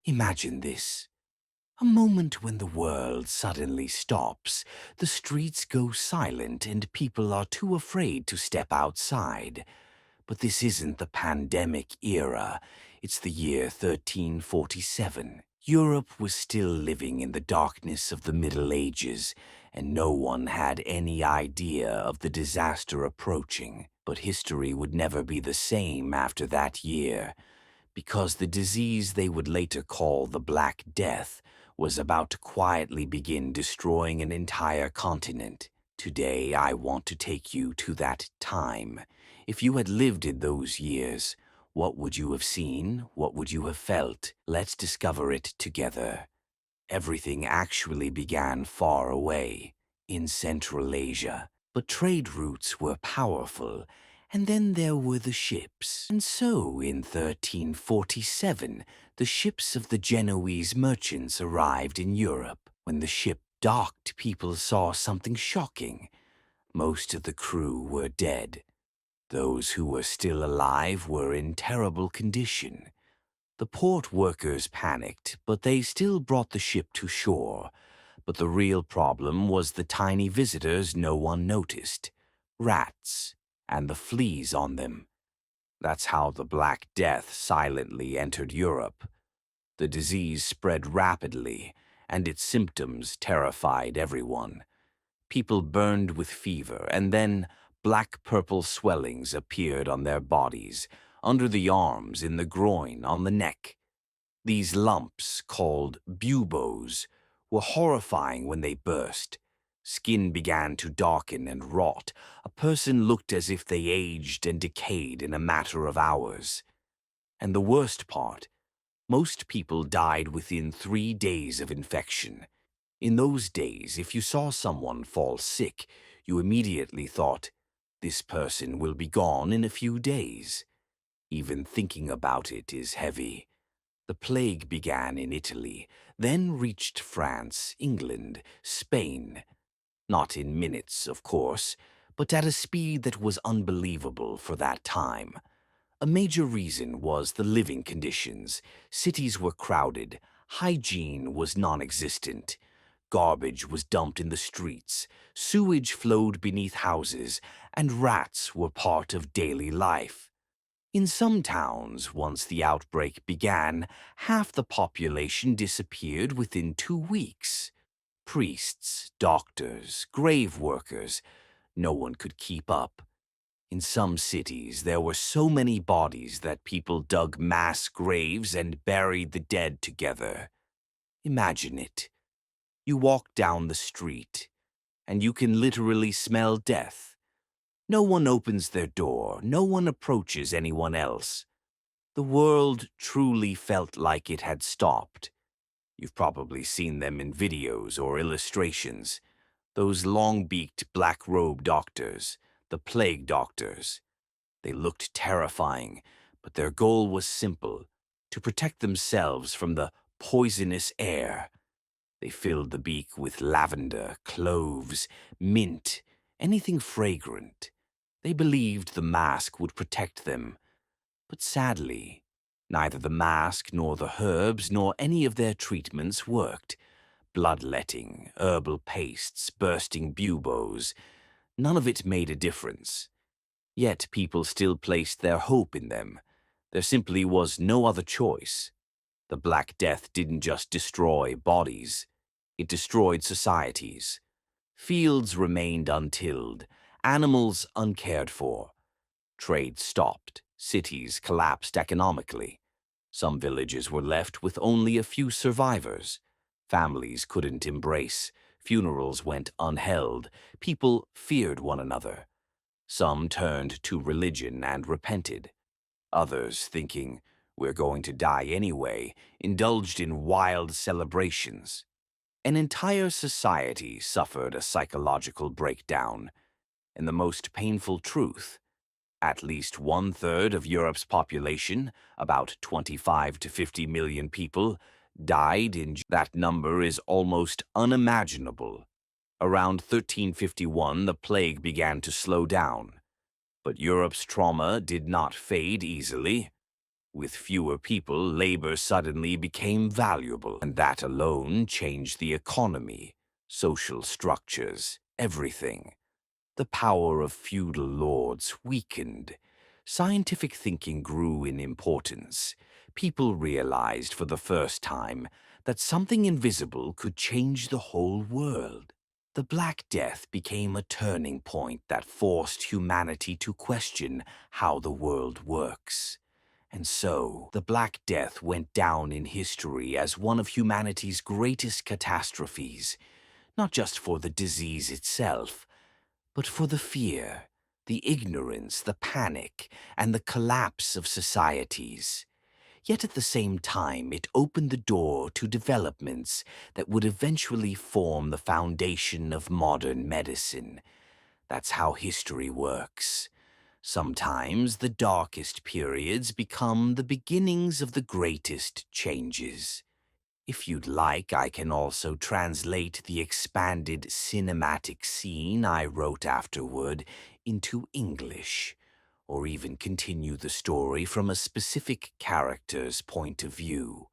Imagine this. A moment when the world suddenly stops, the streets go silent and people are too afraid to step outside. But this isn't the pandemic era. It's the year 1347. Europe was still living in the darkness of the Middle Ages, and no one had any idea of the disaster approaching. But history would never be the same after that year, because the disease they would later call the Black Death was about to quietly begin destroying an entire continent. Today, I want to take you to that time. If you had lived in those years, what would you have seen? What would you have felt? Let's discover it together. Everything actually began far away, in Central Asia. But trade routes were powerful, and then there were the ships. And so, in 1347, the ships of the Genoese merchants arrived in Europe. When the ship docked, people saw something shocking. Most of the crew were dead. Those who were still alive were in terrible condition. The port workers panicked, but they still brought the ship to shore. But the real problem was the tiny visitors no one noticed: rats and the fleas on them. That's how the Black Death silently entered Europe. The disease spread rapidly, and its symptoms terrified everyone. People burned with fever, and then black-purple swellings appeared on their bodies, under the arms, in the groin, on the neck. These lumps, called buboes, were horrifying when they burst. Skin began to darken and rot. A person looked as if they aged and decayed in a matter of hours. And the worst part, most people died within 3 days of infection. In those days, if you saw someone fall sick, you immediately thought, this person will be gone in a few days. Even thinking about it is heavy. The plague began in Italy, then reached France, England, Spain. Not in minutes, of course, but at a speed that was unbelievable for that time. A major reason was the living conditions. Cities were crowded, hygiene was non-existent. Garbage was dumped in the streets, sewage flowed beneath houses, and rats were part of daily life. In some towns, once the outbreak began, half the population disappeared within 2 weeks. Priests, doctors, grave workers, no one could keep up. In some cities, there were so many bodies that people dug mass graves and buried the dead together. Imagine it. You walk down the street, and you can literally smell death. No one opens their door, no one approaches anyone else. The world truly felt like it had stopped. You've probably seen them in videos or illustrations. Those long-beaked black-robed doctors, the plague doctors. They looked terrifying, but their goal was simple: to protect themselves from the poisonous air. They filled the beak with lavender, cloves, mint, anything fragrant. They believed the mask would protect them. But sadly, neither the mask nor the herbs nor any of their treatments worked. Bloodletting, herbal pastes, bursting buboes, none of it made a difference. Yet people still placed their hope in them. There simply was no other choice. The Black Death didn't just destroy bodies. It destroyed societies. Fields remained untilled, animals uncared for. Trade stopped, cities collapsed economically. Some villages were left with only a few survivors. Families couldn't embrace, funerals went unheld, people feared one another. Some turned to religion and repented. Others, thinking, we're going to die anyway, indulged in wild celebrations. An entire society suffered a psychological breakdown. And the most painful truth: at least 1/3 of Europe's population, about 25 to 50 million people, died in. That number is almost unimaginable. Around 1351, the plague began to slow down. But Europe's trauma did not fade easily. With fewer people, labor suddenly became valuable, and that alone changed the economy, social structures, everything. The power of feudal lords weakened. Scientific thinking grew in importance. People realized for the first time that something invisible could change the whole world. The Black Death became a turning point that forced humanity to question how the world works. And so, the Black Death went down in history as one of humanity's greatest catastrophes, not just for the disease itself, but for the fear, the ignorance, the panic, and the collapse of societies. Yet at the same time, it opened the door to developments that would eventually form the foundation of modern medicine. That's how history works. Sometimes the darkest periods become the beginnings of the greatest changes. If you'd like, I can also translate the expanded cinematic scene I wrote afterward into English, or even continue the story from a specific character's point of view.